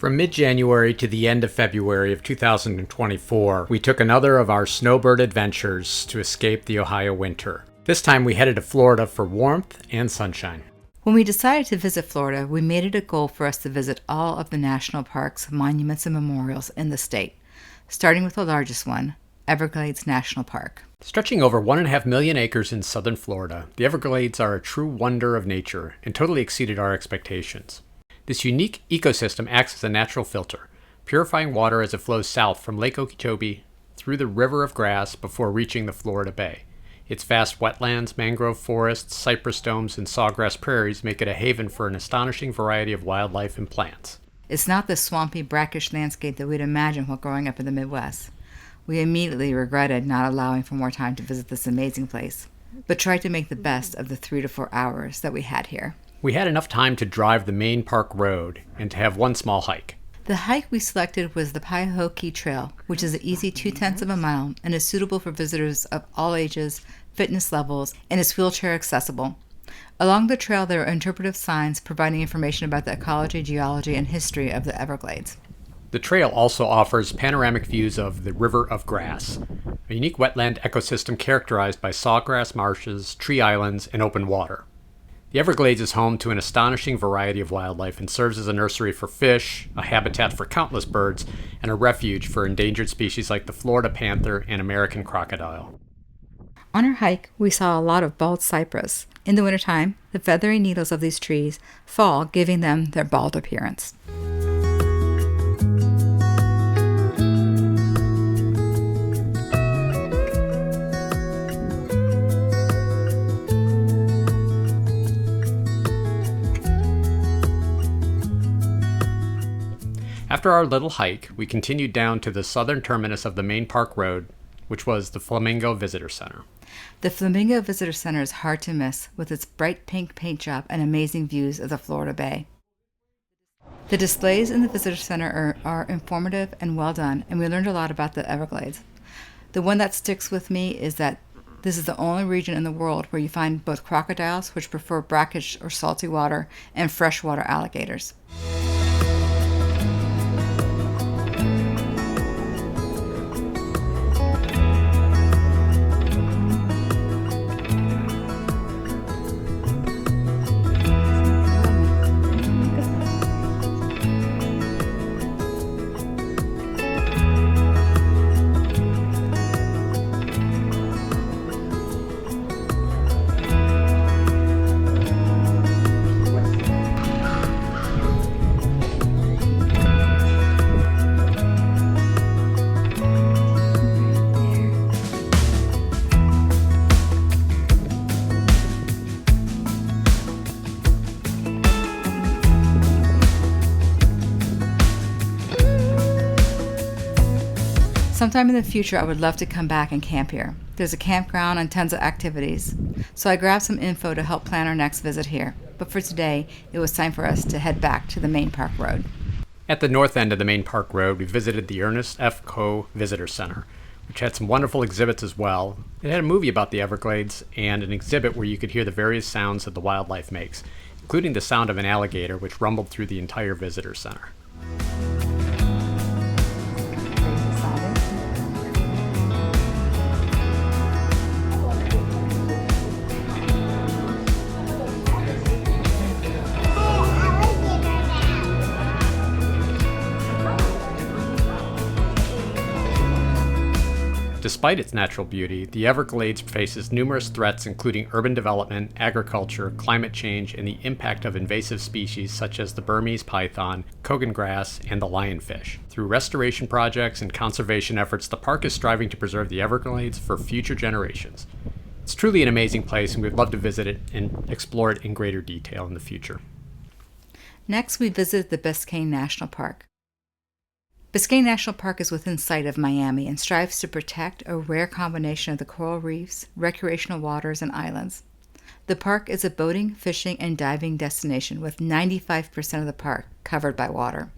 From mid-January to the end of February of 2024, we took another of our Snowbird adventures to escape the Ohio winter. This time we headed to Florida for warmth and sunshine. When we decided to visit Florida, we made it a goal for us to visit all of the national parks, monuments, and memorials in the state, starting with the largest one, Everglades National Park. Stretching over 1.5 million acres in southern Florida, the Everglades are a true wonder of nature and totally exceeded our expectations. This unique ecosystem acts as a natural filter, purifying water as it flows south from Lake Okeechobee through the River of Grass before reaching the Florida Bay. Its vast wetlands, mangrove forests, cypress domes, and sawgrass prairies make it a haven for an astonishing variety of wildlife and plants. It's not the swampy, brackish landscape that we'd imagined while growing up in the Midwest. We immediately regretted not allowing for more time to visit this amazing place, but tried to make the best of the 3 to 4 hours that we had here. We had enough time to drive the main park road and to have one small hike. The hike we selected was the Piohokee Trail, which is an easy 0.2 of a mile and is suitable for visitors of all ages, fitness levels, and is wheelchair accessible. Along the trail there are interpretive signs providing information about the ecology, geology, and history of the Everglades. The trail also offers panoramic views of the River of Grass, a unique wetland ecosystem characterized by sawgrass marshes, tree islands, and open water. The Everglades is home to an astonishing variety of wildlife and serves as a nursery for fish, a habitat for countless birds, and a refuge for endangered species like the Florida panther and American crocodile. On our hike, we saw a lot of bald cypress. In the wintertime, the feathery needles of these trees fall, giving them their bald appearance. After our little hike, we continued down to the southern terminus of the main park road, which was the Flamingo Visitor Center. The Flamingo Visitor Center is hard to miss, with its bright pink paint job and amazing views of the Florida Bay. The displays in the Visitor Center are informative and well done, and we learned a lot about the Everglades. The one that sticks with me is that this is the only region in the world where you find both crocodiles, which prefer brackish or salty water, and freshwater alligators. Sometime in the future, I would love to come back and camp here. There's a campground and tons of activities. So I grabbed some info to help plan our next visit here. But for today, it was time for us to head back to the main park road. At the north end of the main park road, we visited the Ernest F. Coe Visitor Center, which had some wonderful exhibits as well. It had a movie about the Everglades and an exhibit where you could hear the various sounds that the wildlife makes, including the sound of an alligator which rumbled through the entire visitor center. Despite its natural beauty, the Everglades faces numerous threats including urban development, agriculture, climate change, and the impact of invasive species such as the Burmese python, Kogan grass, and the lionfish. Through restoration projects and conservation efforts, the park is striving to preserve the Everglades for future generations. It's truly an amazing place, and we'd love to visit it and explore it in greater detail in the future. Next, we visited the Biscayne National Park. Biscayne National Park is within sight of Miami and strives to protect a rare combination of the coral reefs, recreational waters, and islands. The park is a boating, fishing, and diving destination with 95% of the park covered by water.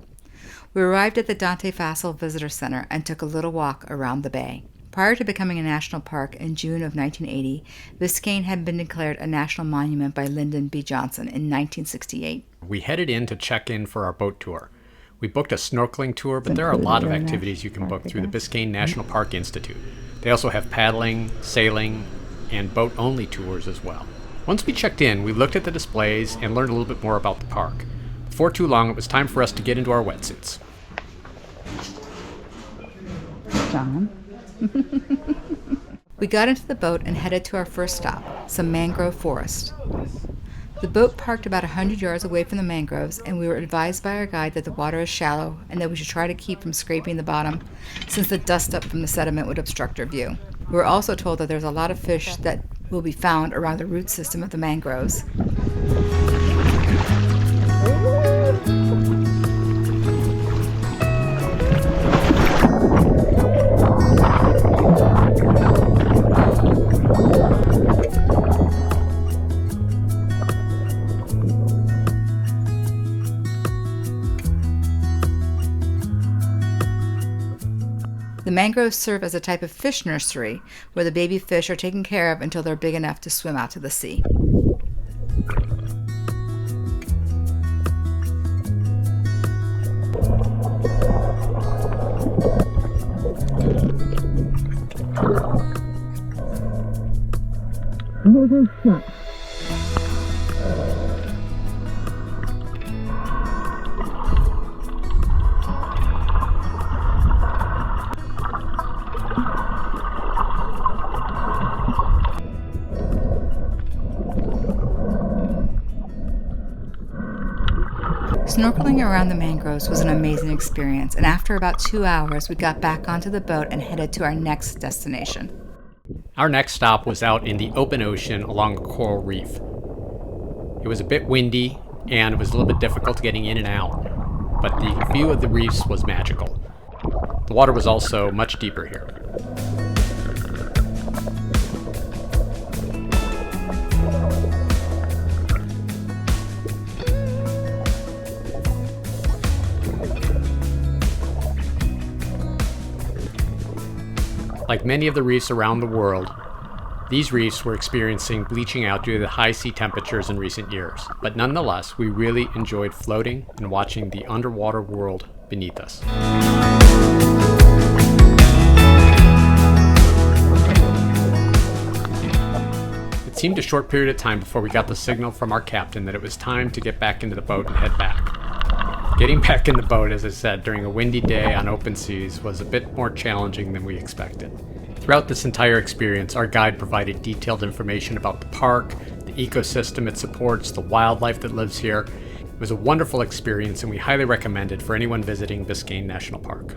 We arrived at the Dante Fassel Visitor Center and took a little walk around the bay. Prior to becoming a national park in June of 1980, Biscayne had been declared a national monument by Lyndon B. Johnson in 1968. We headed in to check in for our boat tour, We booked a snorkeling tour, but there are a lot of activities you can book through the Biscayne National Park Institute. They also have paddling, sailing, and boat-only tours as well. Once we checked in, we looked at the displays and learned a little bit more about the park. Before too long, it was time for us to get into our wetsuits. John. We got into the boat and headed to our first stop, some mangrove forest. The boat parked about 100 yards away from the mangroves, and we were advised by our guide that the water is shallow and that we should try to keep from scraping the bottom, since the dust up from the sediment would obstruct our view. We were also told that there's a lot of fish that will be found around the root system of the mangroves. The mangroves serve as a type of fish nursery where the baby fish are taken care of until they're big enough to swim out to the sea. Snorkeling around the mangroves was an amazing experience, and after about 2 hours, we got back onto the boat and headed to our next destination. Our next stop was out in the open ocean along a coral reef. It was a bit windy, and it was a little bit difficult getting in and out, but the view of the reefs was magical. The water was also much deeper here. Like many of the reefs around the world, these reefs were experiencing bleaching out due to the high sea temperatures in recent years. But nonetheless, we really enjoyed floating and watching the underwater world beneath us. It seemed a short period of time before we got the signal from our captain that it was time to get back into the boat and head back. Getting back in the boat, as I said, during a windy day on open seas was a bit more challenging than we expected. Throughout this entire experience, our guide provided detailed information about the park, the ecosystem it supports, the wildlife that lives here. It was a wonderful experience, and we highly recommend it for anyone visiting Biscayne National Park.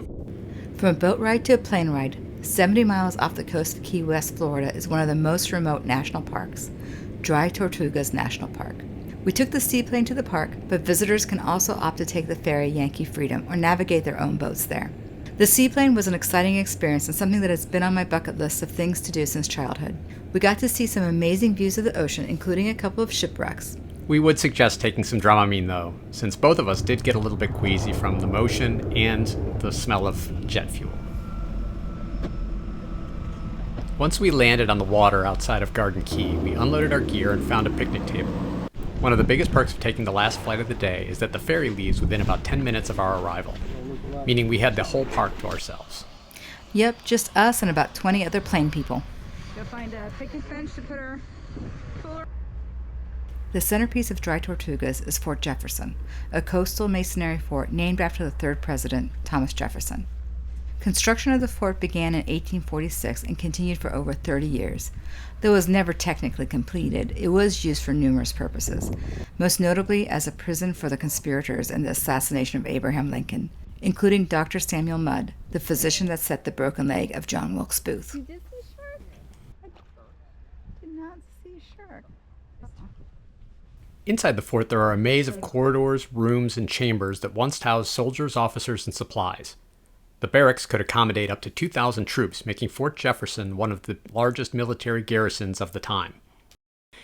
From a boat ride to a plane ride, 70 miles off the coast of Key West, Florida is one of the most remote national parks, Dry Tortugas National Park. We took the seaplane to the park, but visitors can also opt to take the ferry Yankee Freedom or navigate their own boats there. The seaplane was an exciting experience and something that has been on my bucket list of things to do since childhood. We got to see some amazing views of the ocean, including a couple of shipwrecks. We would suggest taking some Dramamine though, since both of us did get a little bit queasy from the motion and the smell of jet fuel. Once we landed on the water outside of Garden Key, we unloaded our gear and found a picnic table. One of the biggest perks of taking the last flight of the day is that the ferry leaves within about 10 minutes of our arrival, meaning we had the whole park to ourselves. Yep, just us and about 20 other plane people. Go find a picnic bench to put our cooler. The centerpiece of Dry Tortugas is Fort Jefferson, a coastal masonry fort named after the third president, Thomas Jefferson. Construction of the fort began in 1846 and continued for over 30 years. Though it was never technically completed, it was used for numerous purposes, most notably as a prison for the conspirators in the assassination of Abraham Lincoln, including Dr. Samuel Mudd, the physician that set the broken leg of John Wilkes Booth. You did see shark? I did not see shark. Inside the fort, there are a maze of corridors, rooms, and chambers that once housed soldiers, officers, and supplies. The barracks could accommodate up to 2,000 troops, making Fort Jefferson one of the largest military garrisons of the time.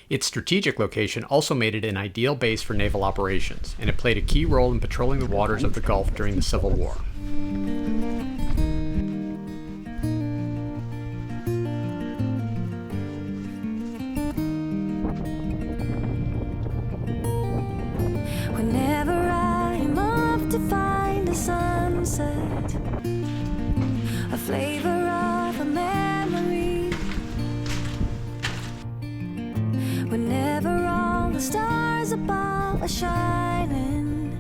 Its strategic location also made it an ideal base for naval operations, and it played a key role in patrolling the waters of the Gulf during the Civil War. Whenever I'm off to find a sunset, a flavor of a memory. Whenever all the stars above are shining,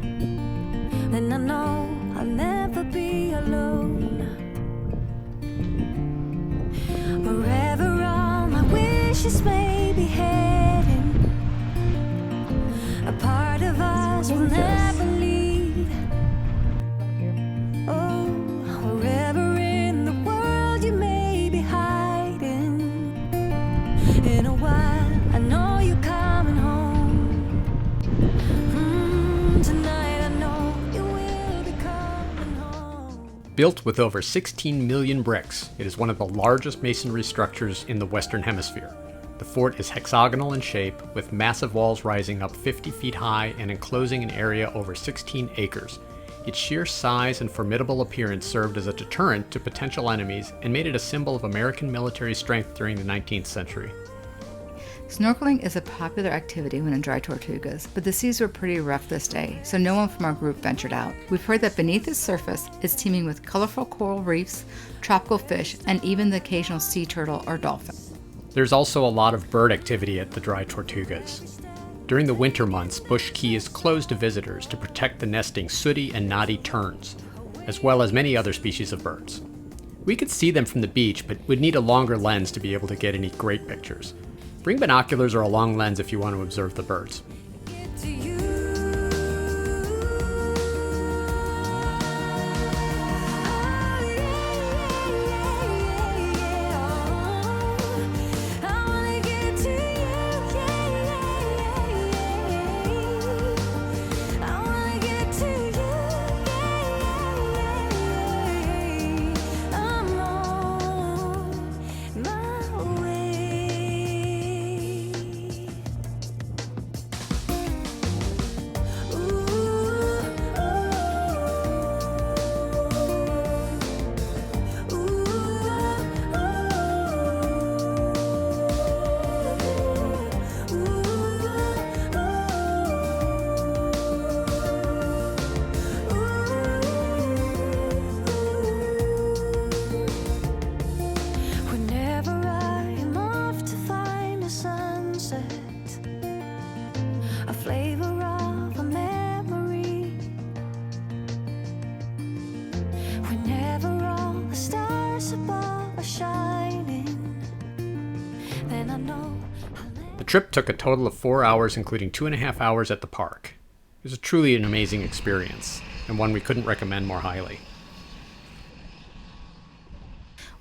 then I know I'll never be alone. Wherever all my wishes may be heading, a part of us will never leave. Oh, wherever in the world you may be hiding, in a while I know you're coming home. Tonight I know you will be coming home. Built with over 16 million bricks, it is one of the largest masonry structures in the Western Hemisphere. The fort is hexagonal in shape, with massive walls rising up 50 feet high and enclosing an area over 16 acres. Its sheer size and formidable appearance served as a deterrent to potential enemies and made it a symbol of American military strength during the 19th century. Snorkeling is a popular activity when in dry Tortugas, but the seas were pretty rough this day, so no one from our group ventured out. We've heard that beneath its surface is teeming with colorful coral reefs, tropical fish, and even the occasional sea turtle or dolphin. There's also a lot of bird activity at the dry Tortugas. During the winter months, Bush Key is closed to visitors to protect the nesting sooty and knotty terns, as well as many other species of birds. We could see them from the beach, but would need a longer lens to be able to get any great pictures. Bring binoculars or a long lens if you want to observe the birds. Get to you. I wanna get to you. I wanna get to you. I'm on my way. Whenever I'm off to find a sunset, a flavor of a memory. Whenever all the stars above are shining, then I know I'll never. The trip took a total of 4 hours, including 2.5 hours at the park. It was truly an amazing experience, and one we couldn't recommend more highly.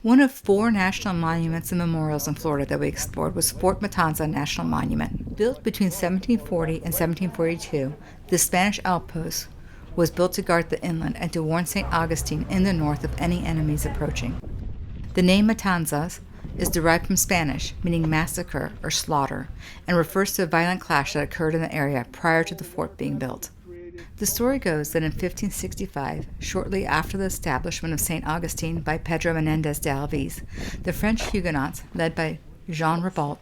One of 4 national monuments and memorials in Florida that we explored was Fort Matanzas National Monument. Built between 1740 and 1742, the Spanish outpost was built to guard the inland and to warn St. Augustine in the north of any enemies approaching. The name Matanzas is derived from Spanish, meaning massacre or slaughter, and refers to a violent clash that occurred in the area prior to the fort being built. The story goes that in 1565, shortly after the establishment of St. Augustine by Pedro Menendez de Alvis, the French Huguenots, led by Jean Ribault,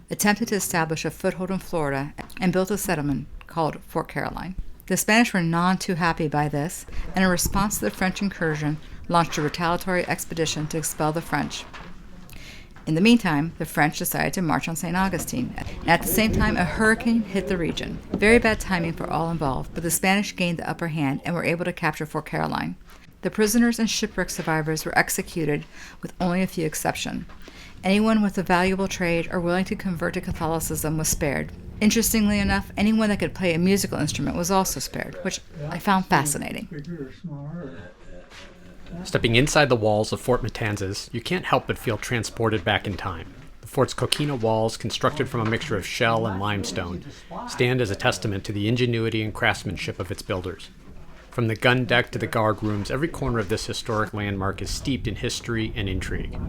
attempted to establish a foothold in Florida and built a settlement called Fort Caroline. The Spanish were none too happy by this, and in response to the French incursion, launched a retaliatory expedition to expel the French. In the meantime, the French decided to march on St. Augustine. And at the same time, a hurricane hit the region. Very bad timing for all involved, but the Spanish gained the upper hand and were able to capture Fort Caroline. The prisoners and shipwreck survivors were executed, with only a few exceptions. Anyone with a valuable trade or willing to convert to Catholicism was spared. Interestingly enough, anyone that could play a musical instrument was also spared, which I found fascinating. Stepping inside the walls of Fort Matanzas, you can't help but feel transported back in time. The fort's coquina walls, constructed from a mixture of shell and limestone, stand as a testament to the ingenuity and craftsmanship of its builders. From the gun deck to the guard rooms, every corner of this historic landmark is steeped in history and intrigue.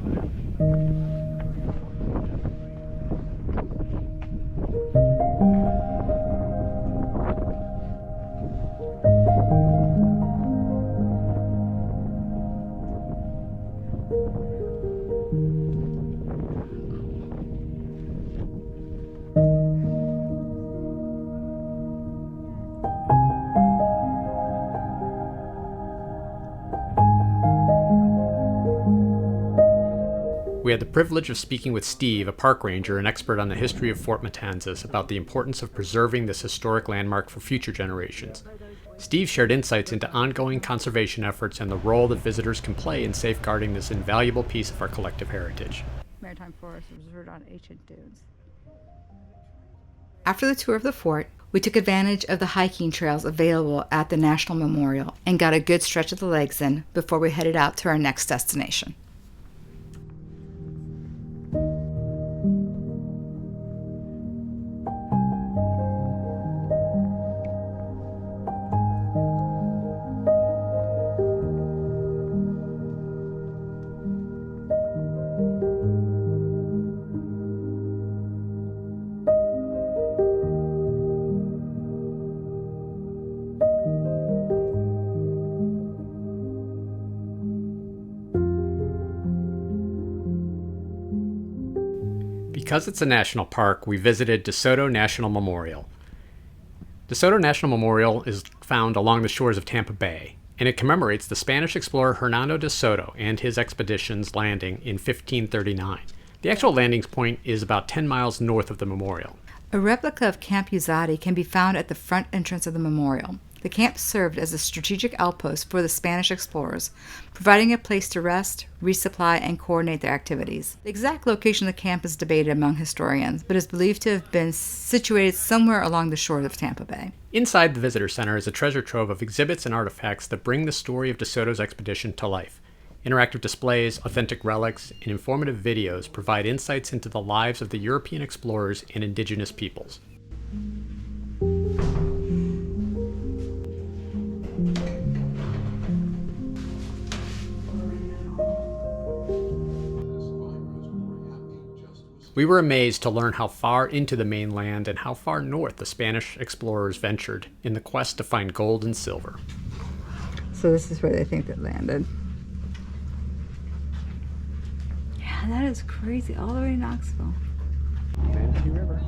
we had the privilege of speaking with Steve, a park ranger and expert on the history of Fort Matanzas, about the importance of preserving this historic landmark for future generations. Steve shared insights into ongoing conservation efforts and the role that visitors can play in safeguarding this invaluable piece of our collective heritage. Maritime forest reserved on ancient dunes. After the tour of the fort, we took advantage of the hiking trails available at the National Memorial and got a good stretch of the legs in before we headed out to our next destination. Because it's a national park, we visited DeSoto National Memorial. DeSoto National Memorial is found along the shores of Tampa Bay, and it commemorates the Spanish explorer Hernando de Soto and his expedition's landing in 1539. The actual landing point is about 10 miles north of the memorial. A replica of Camp Uzadi can be found at the front entrance of the memorial. The camp served as a strategic outpost for the Spanish explorers, providing a place to rest, resupply, and coordinate their activities. The exact location of the camp is debated among historians, but is believed to have been situated somewhere along the shores of Tampa Bay. Inside the visitor center is a treasure trove of exhibits and artifacts that bring the story of De Soto's expedition to life. Interactive displays, authentic relics, and informative videos provide insights into the lives of the European explorers and indigenous peoples. We were amazed to learn how far into the mainland and how far north the Spanish explorers ventured in the quest to find gold and silver. So this is where they think they landed. Yeah, that is crazy. All the way to Knoxville. Manatee River.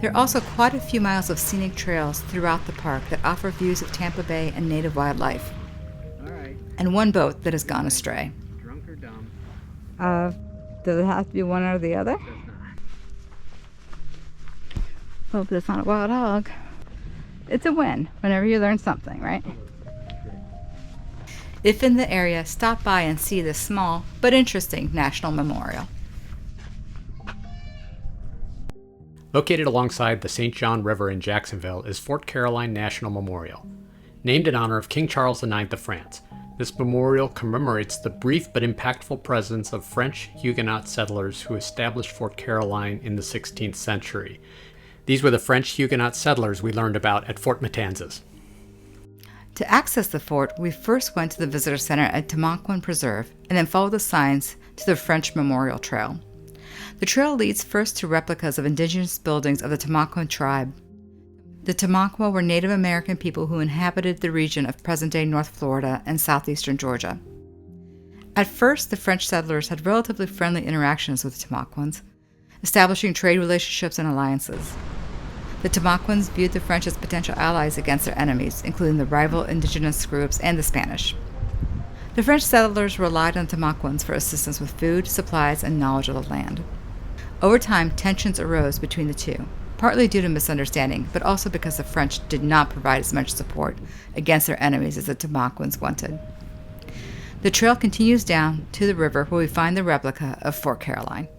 There are also quite a few miles of scenic trails throughout the park that offer views of Tampa Bay and native wildlife. All right. And one boat that has gone astray. Drunk or dumb? Does it have to be one or the other? Does not. Well, but it's not a wild hog. It's a win whenever you learn something, right? If in the area, stop by and see this small but interesting national memorial. Located alongside the St. John River in Jacksonville is Fort Caroline National Memorial. Named in honor of King Charles IX of France, this memorial commemorates the brief but impactful presence of French Huguenot settlers who established Fort Caroline in the 16th century. These were the French Huguenot settlers we learned about at Fort Matanzas. To access the fort, we first went to the visitor center at Tamaquen Preserve and then followed the signs to the French Memorial Trail. The trail leads first to replicas of indigenous buildings of the Tamaquen tribe. The Tamaqua were Native American people who inhabited the region of present-day North Florida and southeastern Georgia. At first, the French settlers had relatively friendly interactions with the Tamaquans, establishing trade relationships and alliances. The Tamaquans viewed the French as potential allies against their enemies, including the rival indigenous groups and the Spanish. The French settlers relied on Tamaquans for assistance with food, supplies, and knowledge of the land. Over time, tensions arose between the two, partly due to misunderstanding, but also because the French did not provide as much support against their enemies as the Tamaquans wanted. The trail continues down to the river where we find the replica of Fort Caroline.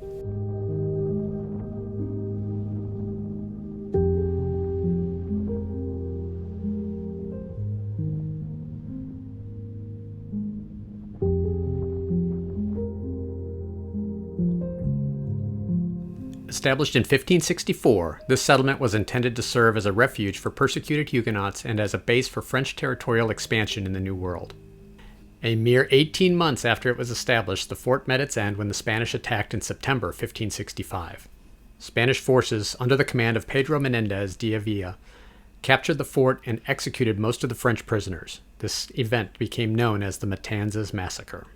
Established in 1564, this settlement was intended to serve as a refuge for persecuted Huguenots and as a base for French territorial expansion in the New World. A mere 18 months after it was established, the fort met its end when the Spanish attacked in September 1565. Spanish forces, under the command of Pedro Menendez de Avila, captured the fort and executed most of the French prisoners. This event became known as the Matanzas Massacre.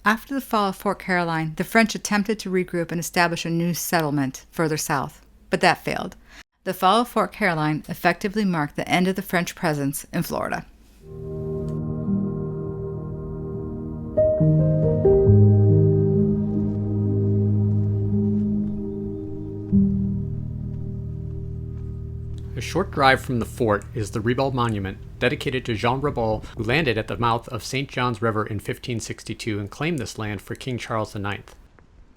After the fall of Fort Caroline, the French attempted to regroup and establish a new settlement further south, but that failed. The fall of Fort Caroline effectively marked the end of the French presence in Florida. A short drive from the fort is the Ribault Monument, dedicated to Jean Ribault, who landed at the mouth of St. John's River in 1562 and claimed this land for King Charles IX.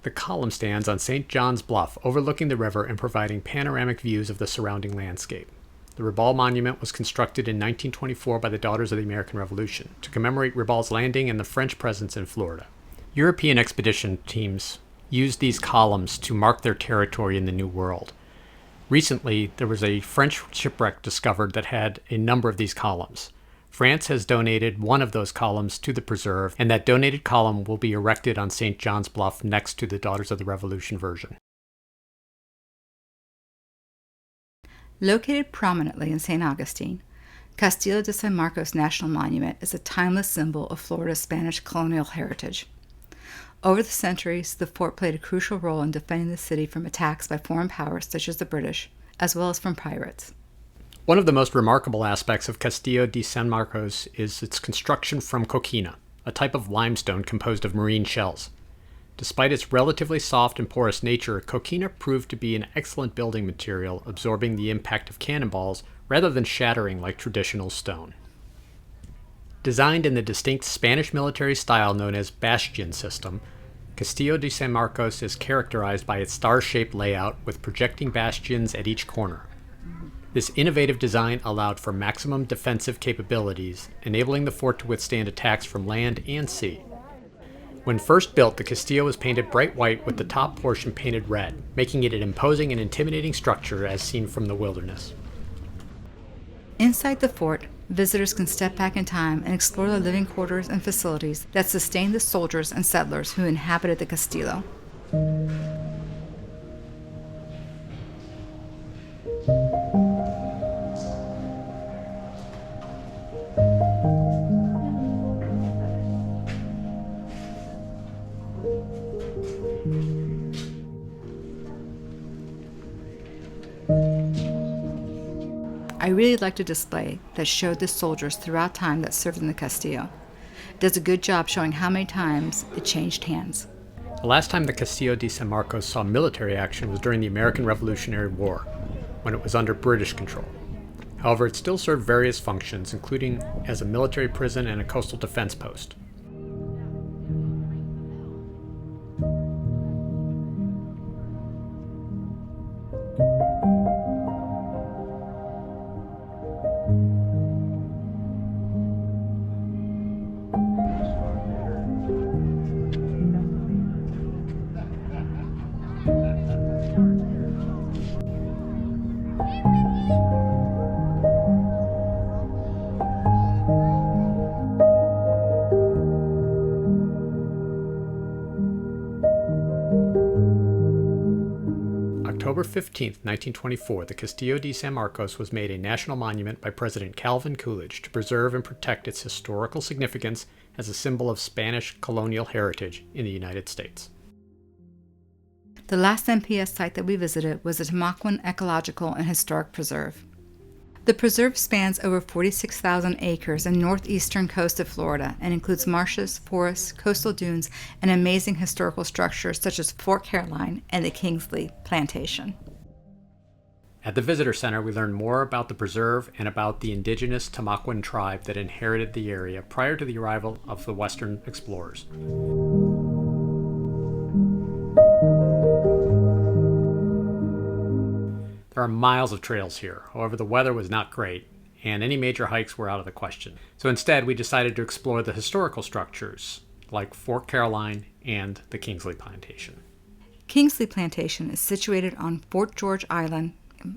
The column stands on St. John's Bluff, overlooking the river and providing panoramic views of the surrounding landscape. The Ribault Monument was constructed in 1924 by the Daughters of the American Revolution to commemorate Ribault's landing and the French presence in Florida. European expedition teams used these columns to mark their territory in the New World. Recently, there was a French shipwreck discovered that had a number of these columns. France has donated one of those columns to the preserve, and that donated column will be erected on St. John's Bluff next to the Daughters of the Revolution version. Located prominently in St. Augustine, Castillo de San Marcos National Monument is a timeless symbol of Florida's Spanish colonial heritage. Over the centuries, the fort played a crucial role in defending the city from attacks by foreign powers such as the British, as well as from pirates. One of the most remarkable aspects of Castillo de San Marcos is its construction from coquina, a type of limestone composed of marine shells. Despite its relatively soft and porous nature, coquina proved to be an excellent building material, absorbing the impact of cannonballs rather than shattering like traditional stone. Designed in the distinct Spanish military style known as bastion system, Castillo de San Marcos is characterized by its star-shaped layout with projecting bastions at each corner. This innovative design allowed for maximum defensive capabilities, enabling the fort to withstand attacks from land and sea. When first built, the Castillo was painted bright white with the top portion painted red, making it an imposing and intimidating structure as seen from the wilderness. Inside the fort, visitors can step back in time and explore the living quarters and facilities that sustained the soldiers and settlers who inhabited the Castillo. I really liked a display that showed the soldiers throughout time that served in the Castillo. It does a good job showing how many times it changed hands. The last time the Castillo de San Marcos saw military action was during the American Revolutionary War, when it was under British control. However, it still served various functions, including as a military prison and a coastal defense post. October 15, 1924, the Castillo de San Marcos was made a national monument by President Calvin Coolidge to preserve and protect its historical significance as a symbol of Spanish colonial heritage in the United States. The last NPS site that we visited was the Tamaquen Ecological and Historic Preserve. The preserve spans over 46,000 acres in northeastern coast of Florida and includes marshes, forests, coastal dunes, and amazing historical structures such as Fort Caroline and the Kingsley Plantation. At the Visitor Center, we learned more about the preserve and about the indigenous Tamaquen tribe that inherited the area prior to the arrival of the Western explorers. There are miles of trails here. However, the weather was not great, and any major hikes were out of the question. So instead, we decided to explore the historical structures, like Fort Caroline and the Kingsley Plantation. Kingsley Plantation is situated on Fort George Island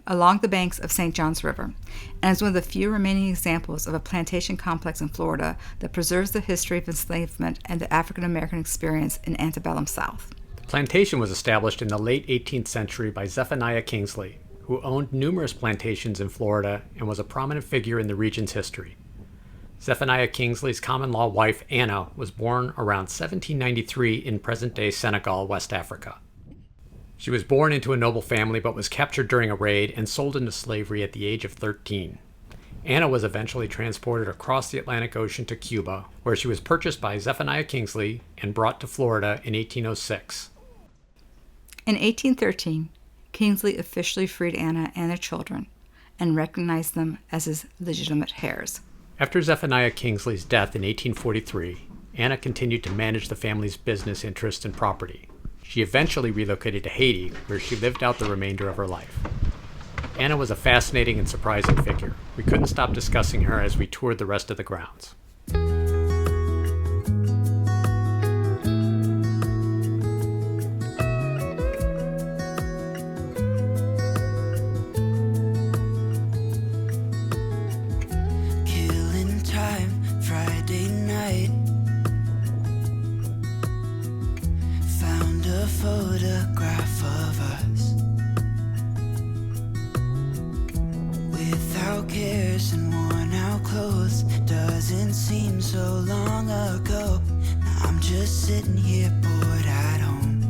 along the banks of St. John's River, and is one of the few remaining examples of a plantation complex in Florida that preserves the history of enslavement and the African American experience in antebellum South. Plantation was established in the late 18th century by Zephaniah Kingsley, who owned numerous plantations in Florida and was a prominent figure in the region's history. Zephaniah Kingsley's common-law wife, Anna, was born around 1793 in present-day Senegal, West Africa. She was born into a noble family but was captured during a raid and sold into slavery at the age of 13. Anna was eventually transported across the Atlantic Ocean to Cuba, where she was purchased by Zephaniah Kingsley and brought to Florida in 1806. In 1813, Kingsley officially freed Anna and their children and recognized them as his legitimate heirs. After Zephaniah Kingsley's death in 1843, Anna continued to manage the family's business interests and property. She eventually relocated to Haiti, where she lived out the remainder of her life. Anna was a fascinating and surprising figure. We couldn't stop discussing her as we toured the rest of the grounds. Killing time, Friday night. Found a photograph of us. Without cares and worn out clothes, doesn't seem so long ago. Now I'm just sitting here bored at home.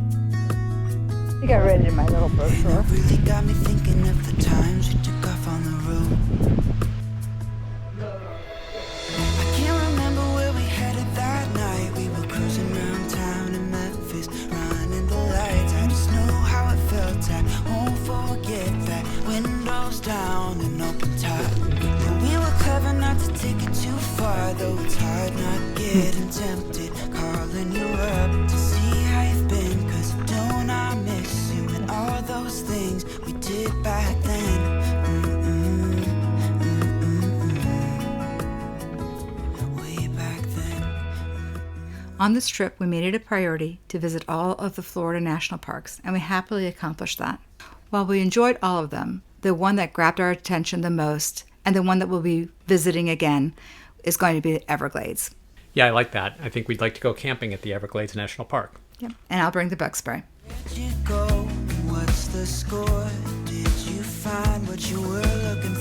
I got read it in my little brochure. It really got me thinking of the times we took off on the road. I can't remember where we headed that night. We were cruising around town in Memphis, running the lights. I just know how it felt. I won't forget that. Windows down and open top. But we were clever not to take it too far, though it's hard not getting tempted. Calling you up to see how you've been, 'cause don't I miss you and all those things we did back then. Way back then. On this trip, we made it a priority to visit all of the Florida national parks, and we happily accomplished that. While we enjoyed all of them, the one that grabbed our attention the most, and the one that we'll be visiting again, is going to be the Everglades. Yeah, I like that. I think we'd like to go camping at the Everglades National Park. Yep. And I'll bring the bug spray. Where'd you go? What's the score? Did you find what you were looking